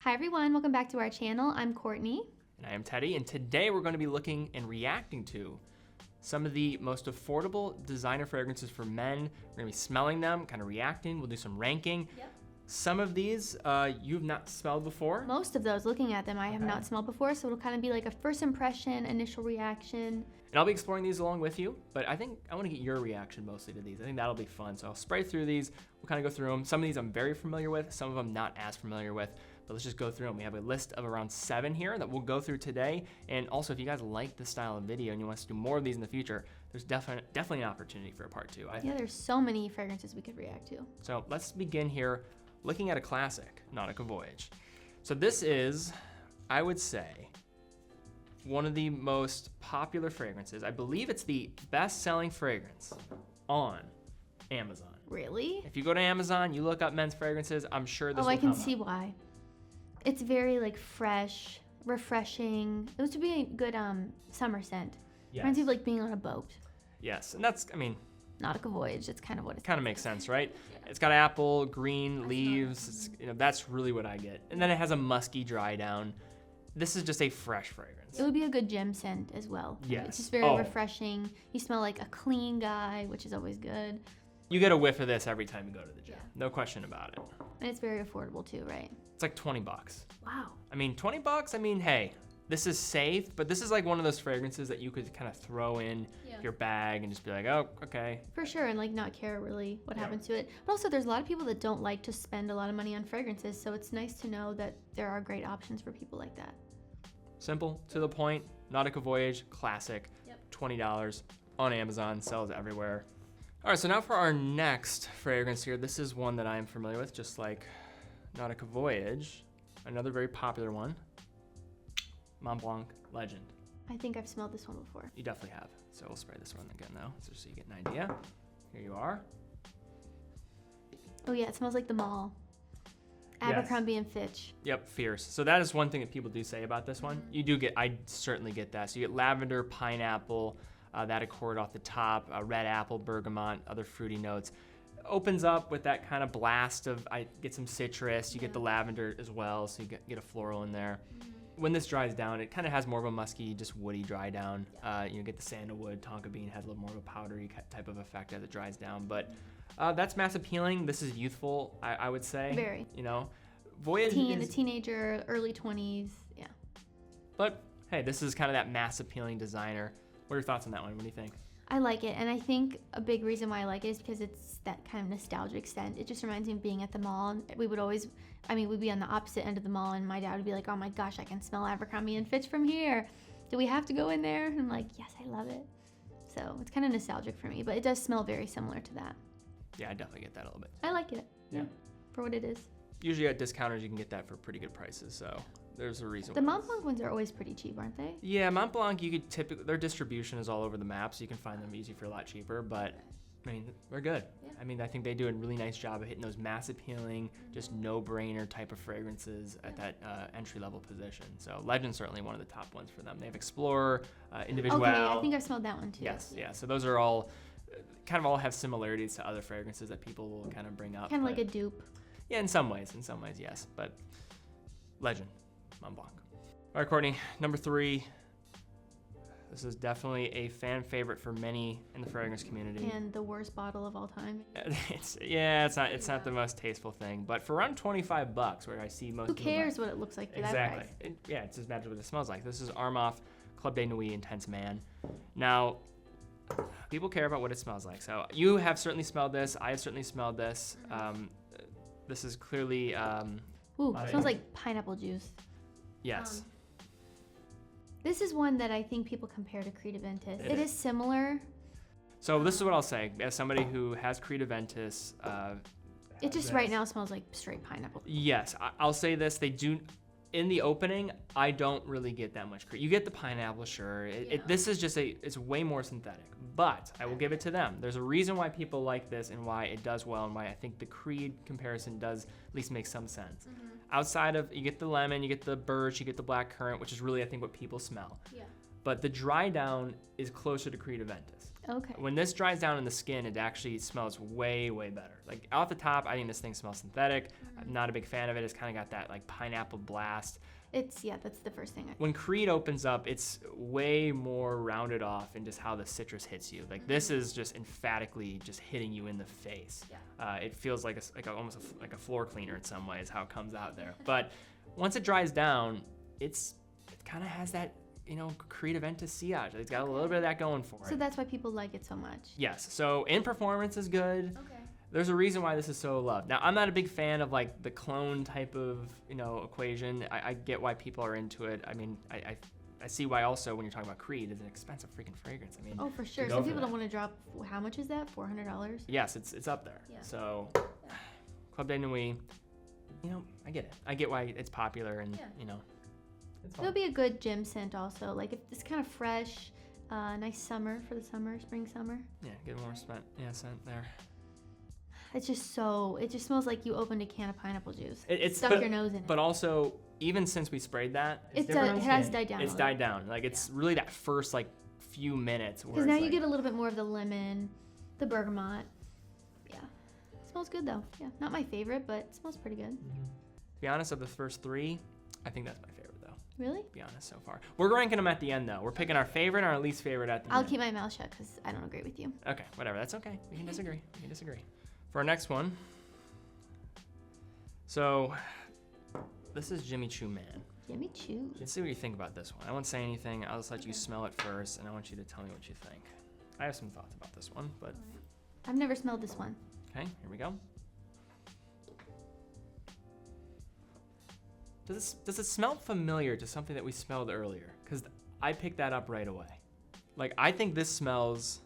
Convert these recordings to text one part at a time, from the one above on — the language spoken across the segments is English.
Hi everyone, welcome back to our channel. I'm Courtney. And I am Teddy, and today we're going to be looking and reacting to some of the most affordable designer fragrances for men. We're going to be smelling them, kind of reacting. We'll do some ranking. Yep. Some of these you've not smelled before. Most of those, looking at them, I have not smelled before, so it'll kind of be like a first impression, initial reaction. And I'll be exploring these along with you, but I think I want to get your reaction mostly to these. I think that'll be fun. So I'll spray through these. We'll kind of go through them. Some of these I'm very familiar with, some of them not as familiar with, but let's just go through them. We have a list of around 7 here that we'll go through today. And also, if you guys like this style of video and you want us to do more of these in the future, there's definitely an opportunity for a part 2. Yeah, there's so many fragrances we could react to. So let's begin here looking at a classic, Nautica Voyage. So this is, I would say, one of the most popular fragrances. I believe it's the best-selling fragrance on Amazon. Really? If you go to Amazon, you look up men's fragrances, I'm sure this will I can come see up. why. It's very like fresh, refreshing. It would be a good summer scent. Yes. Reminds me of like being on a boat. Yes, and that's, I mean, Nautica Voyage, that's kind of what it's kind of makes sense, right? Yeah. It's got apple, green leaves, it's, that's really what I get. And then it has a musky dry down. This is just a fresh fragrance. It would be a good gym scent as well. Yes. It's just very refreshing. You smell like a clean guy, which is always good. You get a whiff of this every time you go to the gym. Yeah. No question about it. And it's very affordable too, right? It's like 20 bucks. Wow. I mean, 20 bucks, I mean, hey, this is safe, but this is like one of those fragrances that you could kind of throw in your bag and just be like, oh, okay. For sure, and like not care really what happens to it. But also there's a lot of people that don't like to spend a lot of money on fragrances, so it's nice to know that there are great options for people like that. Simple, to the point, Nautica Voyage, classic, $20 on Amazon, sells everywhere. All right, so now for our next fragrance here. This is one that I am familiar with, just like Nautica Voyage. Another very popular one, Montblanc Legend. I think I've smelled this one before. You definitely have. So we'll spray this one again though, just so you get an idea. Here you are. Oh yeah, it smells like the mall. Abercrombie and Fitch. Yep, fierce. So that is one thing that people do say about this one. You do get, I certainly get that. So you get lavender, pineapple, that accord off the top, red apple, bergamot, other fruity notes. Opens up with that kind of blast of, I get some citrus, you get the lavender as well, so you get a floral in there. When this dries down, it kind of has more of a musky, just woody dry down. You get the sandalwood, tonka bean has a little more of a powdery type of effect as it dries down. But that's mass appealing. This is youthful, I would say. Very. You know, Voyage a teenager, early 20s, yeah. But hey, this is kind of that mass appealing designer. What are your thoughts on that one? What do you think? I like it, and I think a big reason why I like it is because it's that kind of nostalgic scent. It just reminds me of being at the mall. We would always, we'd be on the opposite end of the mall, and my dad would be like, oh my gosh, I can smell Abercrombie and Fitch from here. Do we have to go in there? And I'm like, yes, I love it. So it's kind of nostalgic for me, but it does smell very similar to that. Yeah, I definitely get that a little bit. I like it, yeah, for what it is. Usually at discounters, you can get that for pretty good prices, so there's a reason. The Montblanc ones are always pretty cheap, aren't they? Yeah, Montblanc, you could typically, their distribution is all over the map, so you can find them easy for a lot cheaper, but I mean, they're good. Yeah. I mean, I think they do a really nice job of hitting those mass appealing, just no-brainer type of fragrances at that entry-level position. So Legend's certainly one of the top ones for them. They have Explorer, Individual. Okay, I think I've smelled that one too. Yes, yeah. So those are all, kind of all have similarities to other fragrances that people will kind of bring up. Kind of like a dupe. Yeah, in some ways, yes. But Legend, Montblanc. All right, Courtney, number 3. This is definitely a fan favorite for many in the fragrance community. And the worst bottle of all time. It's not the most tasteful thing, but for around 25 bucks, where I see most. Who cares what it looks like for that price? It's just imagine what it smells like. This is Armaf Club de Nuit Intense Man. Now, people care about what it smells like. So you have certainly smelled this. I have certainly smelled this. This is clearly. Ooh, it smells like pineapple juice. Yes. This is one that I think people compare to Creed Aventus. It is similar. So this is what I'll say. As somebody who has Creed Aventus, it just right now smells like straight pineapple. Yes, I'll say this. They do, in the opening, I don't really get that much Creed. You get the pineapple, sure. This is just it's way more synthetic. But I will give it to them. There's a reason why people like this and why it does well and why I think the Creed comparison does at least make some sense. Outside of, you get the lemon, you get the birch, you get the black currant, which is really, I think, what people smell. Yeah. But the dry down is closer to Creed Aventus. Okay. When this dries down in the skin, it actually smells way, way better. Like off the top, I think this thing smells synthetic. I'm not a big fan of it. It's kind of got that like pineapple blast. Yeah, that's the first thing. When Creed opens up, it's way more rounded off in just how the citrus hits you. Like this is just emphatically just hitting you in the face. Yeah. It feels like almost like a floor cleaner in some ways, how it comes out there. But once it dries down, it kind of has that, you know, Creed Aventus sillage. It's got a little bit of that going for it. So that's why people like it so much. Yes. So in performance is good. Okay. There's a reason why this is so loved. Now, I'm not a big fan of like the clone type of, you know, equation. I get why people are into it. I mean, I see why also when you're talking about Creed, it's an expensive freaking fragrance. I mean, oh, for sure. Some people don't want to drop, how much is that? $400? Yes, it's up there. Yeah. So Club de Nuit, you know, I get it. I get why it's popular and, you know, it's fun. It'll be a good gym scent also. Like if it's kind of fresh, nice summer for the summer, spring, summer. Yeah, get more scent there. It's just it just smells like you opened a can of pineapple juice. It's stuck your nose in it. But also, even since we sprayed that, it has died down. It's died down. Like it's really that first like few minutes. Because now you get a little bit more of the lemon, the bergamot. Yeah, it smells good though. Yeah, not my favorite, but it smells pretty good. To be honest, of the first three, I think that's my favorite though. Really? To be honest, so far. We're ranking them at the end though. We're picking our favorite and our least favorite at the end. I'll keep my mouth shut because I don't agree with you. Okay, whatever. That's okay. We can disagree. For our next one. So, this is Jimmy Choo Man. Jimmy Choo. Let's see what you think about this one. I won't say anything. I'll just let you smell it first, and I want you to tell me what you think. I have some thoughts about this one, but... I've never smelled this one. Okay, here we go. Does it smell familiar to something that we smelled earlier? Because I picked that up right away. Like, I think this smells...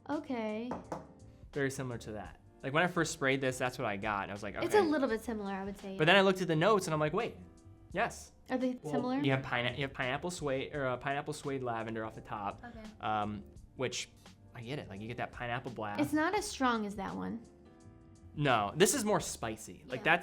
Okay. Very similar to that. Like when I first sprayed this, that's what I got. And I was like, okay. It's a little bit similar, I would say. But then I looked at the notes and I'm like, wait, yes. Are they similar? You have pineapple suede or pineapple suede lavender off the top. Okay. Which I get it. Like you get that pineapple blast. It's not as strong as that one. No, this is more spicy. Like Yeah.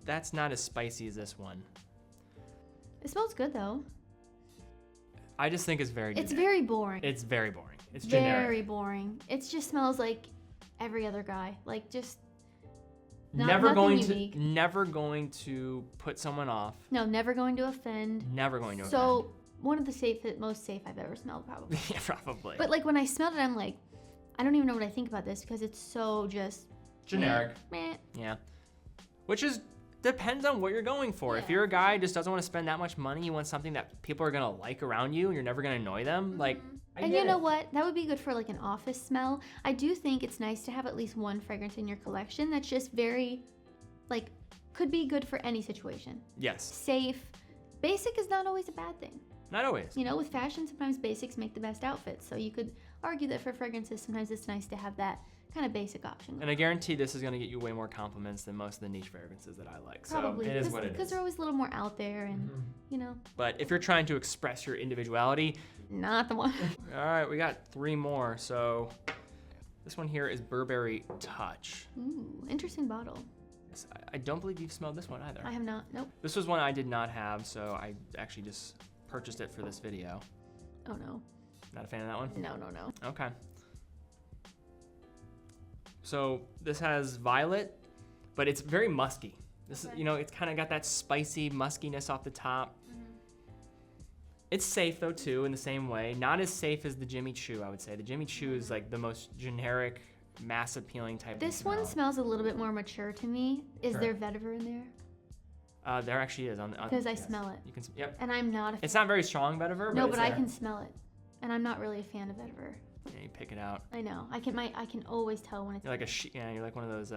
that's not as spicy as this one. It smells good though. I just think it's very. It's generic. very boring. It's very boring. It's very generic. boring. It just smells like every other guy. Like just Never going unique. to never going to put someone off. No, never going to offend. Never going to offend. So one of the most safe I've ever smelled, probably. Yeah, probably. But like when I smelled it, I'm like, I don't even know what I think about this because it's so just generic. Meh. Yeah. Which is depends on what you're going for. Yeah. If you're a guy who just doesn't want to spend that much money, you want something that people are gonna like around you and you're never gonna annoy them, like I And get you know it. what? That would be good for like an office smell. I do think it's nice to have at least one fragrance in your collection that's just very, like, could be good for any situation. Yes. Safe. Basic is not always a bad thing. Not always. You know, with fashion, sometimes basics make the best outfits. So you could argue that for fragrances, sometimes it's nice to have that kind of basic option. And I guarantee this is gonna get you way more compliments than most of the niche fragrances that I like. Probably. So it is what it Because is. they're always a little more out there and, you know, But if you're trying to express your individuality, not the one. all right, we got 3 more. So this one here is Burberry Touch. Ooh, interesting bottle. I don't believe you've smelled this one either. I have not. Nope. This was one I did not have, so I actually just purchased it for this video. Oh, no. Not a fan of that one? No, no, no. Okay. So this has violet, but it's very musky. This is, you know, it's kind of got that spicy muskiness off the top. It's safe though too, in the same way. Not as safe as the Jimmy Choo, I would say. The Jimmy Choo is like the most generic, mass appealing type. This of one smell. smells a little bit more mature to me. Is there vetiver in there? There actually is on. Because I smell it. You can. Yep. And I'm not a It's not very strong vetiver. No, but but it's I there. can smell it. And I'm not really a fan of vetiver. Yeah, you pick it out. I know. I can always tell when it's. You're like you're like one of those.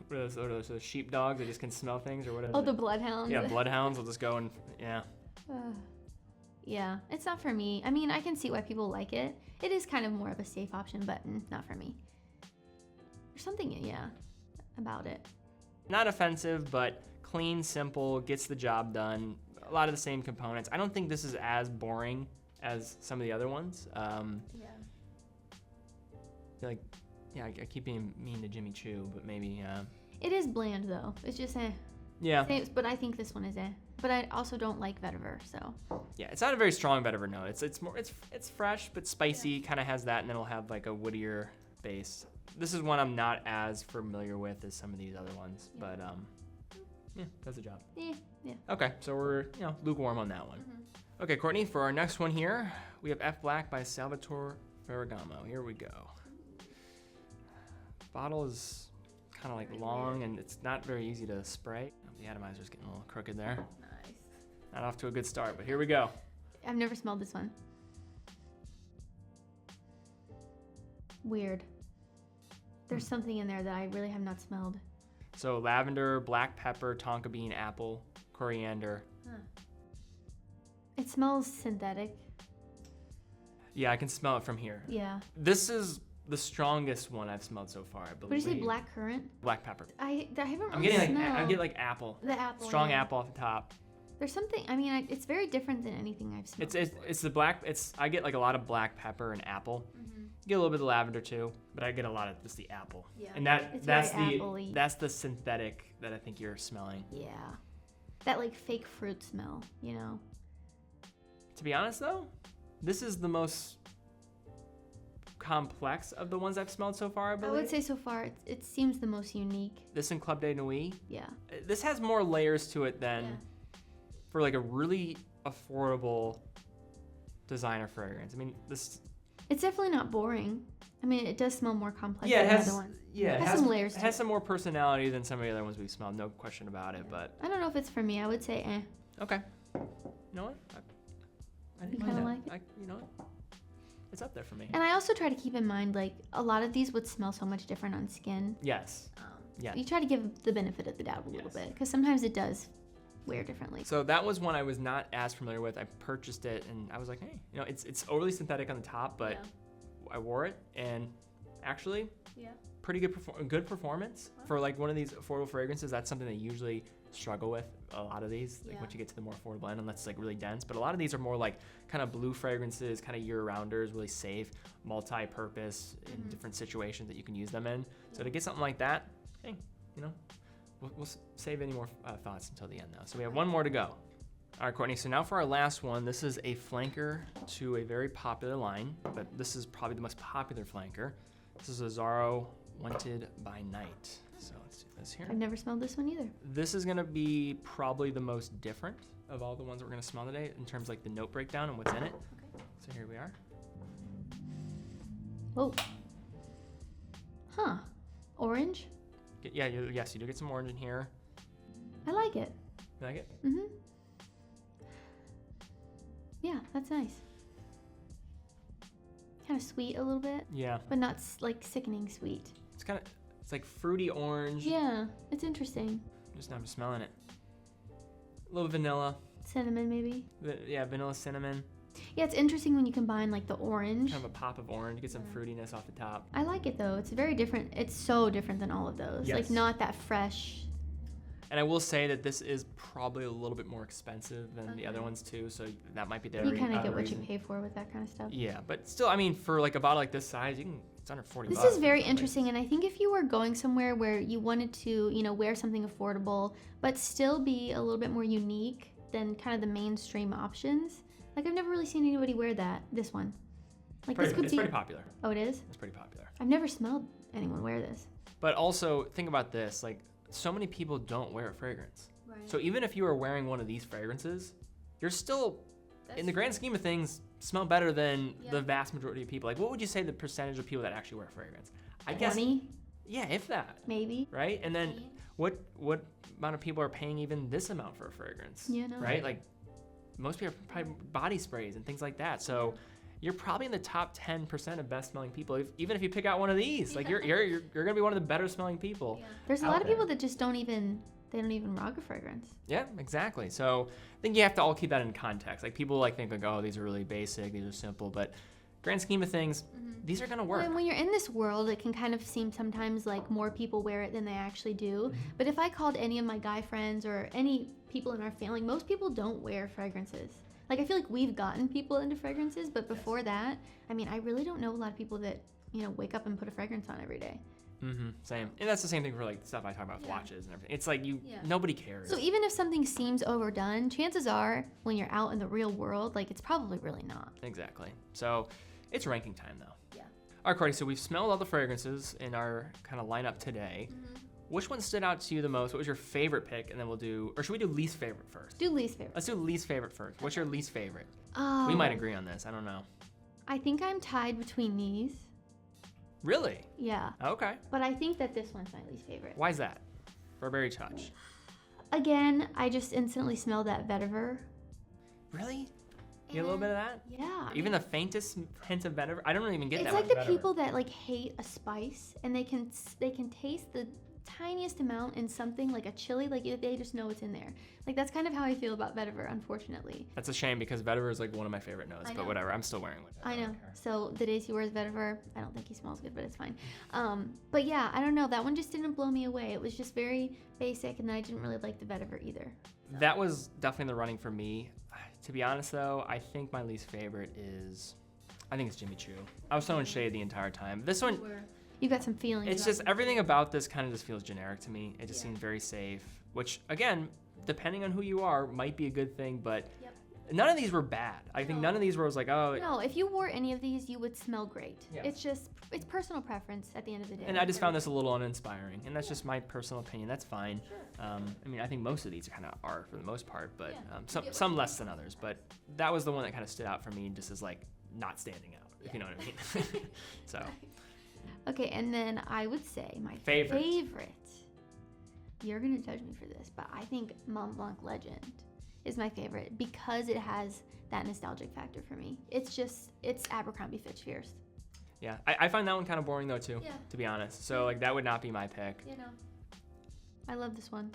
What are those sheep dogs that just can smell things or whatever. Oh, the bloodhounds. Yeah, bloodhounds will just go and yeah. Yeah, it's not for me. I mean, I can see why people like it. It is kind of more of a safe option, but not for me. There's something, yeah, about it. Not offensive, but clean, simple, gets the job done. A lot of the same components. I don't think this is as boring as some of the other ones. Yeah. I feel like, yeah, I keep being mean to Jimmy Choo, but maybe. It is bland though. It's just Yeah. But I think this one is But I also don't like vetiver, so. Yeah, it's not a very strong vetiver note. It's fresh but spicy, kind of has that, and then it'll have like a woodier base. This is one I'm not as familiar with as some of these other ones, but yeah, does the job. Yeah. Okay, so we're lukewarm on that one. Mm-hmm. Okay, Courtney, for our next one here, we have F Black by Salvatore Ferragamo. Here we go. Bottle is kind of like long, and it's not very easy to spray. The atomizer's getting a little crooked there. Nice. Not off to a good start, but here we go. I've never smelled this one. Weird. There's something in there that I really have not smelled. So lavender, black pepper, tonka bean, apple, coriander. Huh. It smells synthetic. Yeah, I can smell it from here. Yeah. This is the strongest one I've smelled so far, I believe. What did you say, black currant? Black pepper. I haven't really I'm getting smelled. like apple. The apple. Strong yeah. apple off the top. There's something. I mean, it's very different than anything I've smelled. It's the black. I get like a lot of black pepper and apple. Mm-hmm. Get a little bit of lavender too, but I get a lot of just the apple. Yeah. And It's that's very the apple-y. that's the synthetic that I think you're smelling. Yeah. That like fake fruit smell, you know. To be honest though, this is the most complex of the ones I've smelled so far, I I believe. would say so far it seems the most unique. This and Club de Nuit. Yeah. This has more layers to it than Yeah. for like a really affordable designer fragrance. I mean, this. It's definitely not boring. I mean, it does smell more complex Yeah, it than has. the other ones. Yeah, It has some layers It to has it. some more personality than some of the other ones we've smelled. No question about it. But I don't know if it's for me. I would say okay. You know what? I didn't You mind kinda that. like it? You know what? It's up there for me. And I also try to keep in mind, like, a lot of these would smell so much different on skin. Yes. Yeah. You try to give the benefit of the doubt a little Yes. bit, because sometimes it does wear differently. So that was one I was not as familiar with. I purchased it and I was like, hey, it's overly synthetic on the top, but I wore it and actually pretty good performance for like one of these affordable fragrances. That's something they usually struggle with, a lot of these, like once you get to the more affordable end, unless it's like really dense. But a lot of these are more like kind of blue fragrances, kind of year-rounders, really safe, multi-purpose in different situations that you can use them in. So to get something like that, hey, we'll save any more thoughts until the end though. So we have one more to go. All right, Courtney, so now for our last one. This is a flanker to a very popular line, but this is probably the most popular flanker. This is Azzaro Wanted by Night. So let's do this here. I've never smelled this one either. This is gonna be probably the most different of all the ones that we're gonna smell today in terms of like the note breakdown and what's in it. Okay. So here we are. Oh. Huh. Orange? Yes, you do get some orange in here. I like it. You like it? Mm-hmm. Yeah, that's nice. Kind of sweet a little bit, Yeah. but not like sickening sweet. It's like fruity orange. Yeah, it's interesting. Just now I'm smelling it. A little vanilla. Cinnamon maybe. Yeah, vanilla cinnamon. Yeah, it's interesting when you combine like the orange. Kind of a pop of orange. Get some fruitiness off the top. I like it though. It's very different. It's so different than all of those. Yes. Like not that fresh. And I will say that this is probably a little bit more expensive than the other ones too, so that might be the You kind of get what reason. you pay for with that kind of stuff. Yeah, but still, I mean, for like a bottle like this size, it's under 40 This bucks. is very interesting, and I think if you were going somewhere where you wanted to, wear something affordable, but still be a little bit more unique than kind of the mainstream options, like I've never really seen anybody wear this one. Like It's this could be. pretty popular. Oh, it is? It's pretty popular. I've never smelled anyone wear this. But also, think about this, like, so many people don't wear a fragrance. Right. So even if you are wearing one of these fragrances, you're still, in the grand scheme of things, smell better than the vast majority of people. Like, what would you say the percentage of people that actually wear fragrance? I guess, 20? yeah, if that. Maybe. Right? And then what amount of people are paying even this amount for a fragrance? Yeah, no. Right? Like, most people are probably body sprays and things like that. So you're probably in the top 10% of best smelling people, even if you pick out one of these. Like, you're gonna be one of the better smelling people. Yeah. There's a out lot of there. people that just don't even rock a fragrance. Yeah, exactly. So I think you have to all keep that in context. Like, people think like, oh, these are really basic, these are simple, but grand scheme of things, these are gonna work. And when you're in this world, it can kind of seem sometimes like more people wear it than they actually do. But if I called any of my guy friends or any people in our family, most people don't wear fragrances. Like, I feel like we've gotten people into fragrances, but before that, I mean, I really don't know a lot of people that, wake up and put a fragrance on every day. Same. And that's the same thing for like stuff I talk about with watches and everything. It's like nobody cares. So even if something seems overdone, chances are when you're out in the real world, like it's probably really not. Exactly. So it's ranking time though. Yeah. All right, Courtney, so we've smelled all the fragrances in our kind of lineup today. Which one stood out to you the most? What was your favorite pick? And then we'll do, or should we do least favorite first? Do least favorite. Let's do least favorite first. What's your least favorite? Oh, We might agree on this. I don't know. I think I'm tied between these. Really? Yeah. Okay. But I think that this one's my least favorite. Why is that? Burberry Touch. Again, I just instantly smelled that vetiver. Really? You get a little bit of that? Yeah. Even the faintest hint of vetiver? I don't even get It's that like much the vetiver. people that like hate a spice and they can taste the tiniest amount in something like a chili, like they just know it's in there. Like that's kind of how I feel about vetiver, unfortunately. That's a shame because vetiver is like one of my favorite notes, but whatever. I'm still wearing it. I know. So the days he wears vetiver, I don't think he smells good, but it's fine. But yeah, I don't know. That one just didn't blow me away. It was just very basic, and I didn't really like the vetiver either. So. That was definitely the running for me. To be honest though, I think my least favorite is, I think it's Jimmy Choo. I was throwing shade the entire time. This one, you got some feelings. it's just everything about this kind of just feels generic to me. It just seems very safe, which again, depending on who you are, might be a good thing, but none of these were bad. I think none of these were like, oh. No, if you wore any of these, you would smell great. Yeah. It's personal preference at the end of the day. And I just found this a little uninspiring, and that's just my personal opinion. That's fine. Sure. I mean, I think most of these kind of are for the most part, but some less than others. But that was the one that kind of stood out for me, just as like not standing out, if you know what I mean. So. Okay, and then I would say my favorite. You're gonna judge me for this, but I think Montblanc Legend is my favorite because it has that nostalgic factor for me. It's Abercrombie Fitch Fierce. Yeah, I find that one kind of boring though too, to be honest. So like that would not be my pick. You know, I love this one.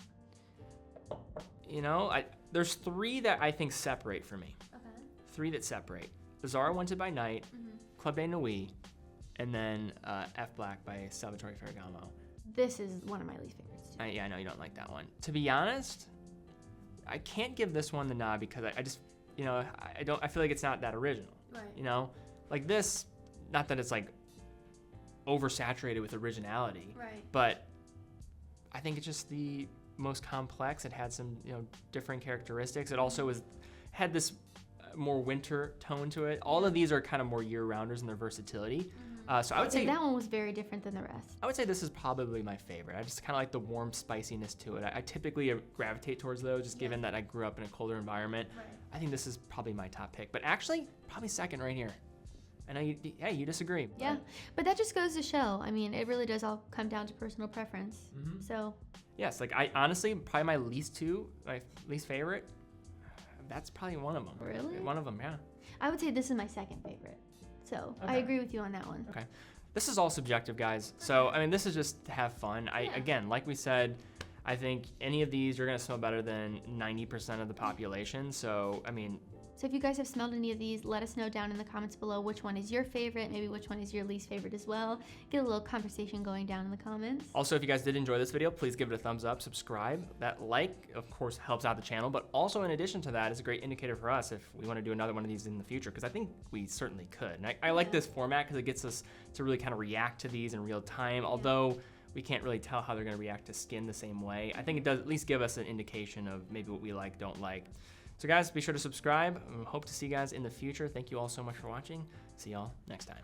You know, there's three that I think separate for me. Okay. Three that separate. Azzaro Wanted by Night, Club de Nuit, and then F Black by Salvatore Ferragamo. This is one of my least favorites too. Yeah, I know you don't like that one. To be honest, I can't give this one the nod because I just, you know, I feel like it's not that original. Right. You know, like this, not that it's like oversaturated with originality. Right. But I think it's just the most complex. It had some, you know, different characteristics. It also had this more winter tone to it. All of these are kind of more year-rounders in their versatility. So I would say that one was very different than the rest. I would say this is probably my favorite. I just kind of like the warm spiciness to it. I typically gravitate towards those, just given that I grew up in a colder environment. Right. I think this is probably my top pick, but actually probably second right here. I know you disagree. Yeah, but that just goes to show. I mean, it really does all come down to personal preference. So. Yes, like I honestly probably my least favorite. That's probably one of them. Really? One of them, yeah. I would say this is my second favorite. So I agree with you on that one. Okay. This is all subjective, guys. So, I mean, this is just to have fun. Again, like we said, I think any of these you're going to smell better than 90% of the population. So, I mean. So if you guys have smelled any of these, let us know down in the comments below which one is your favorite, maybe which one is your least favorite as well. Get a little conversation going down in the comments. Also, if you guys did enjoy this video, please give it a thumbs up, subscribe. That like, of course, helps out the channel, but also in addition to that, is a great indicator for us if we want to do another one of these in the future, because I think we certainly could. And I like this format because it gets us to really kind of react to these in real time, although we can't really tell how they're going to react to skin the same way. I think it does at least give us an indication of maybe what we like, don't like. So guys, be sure to subscribe. Hope to see you guys in the future. Thank you all so much for watching. See y'all next time.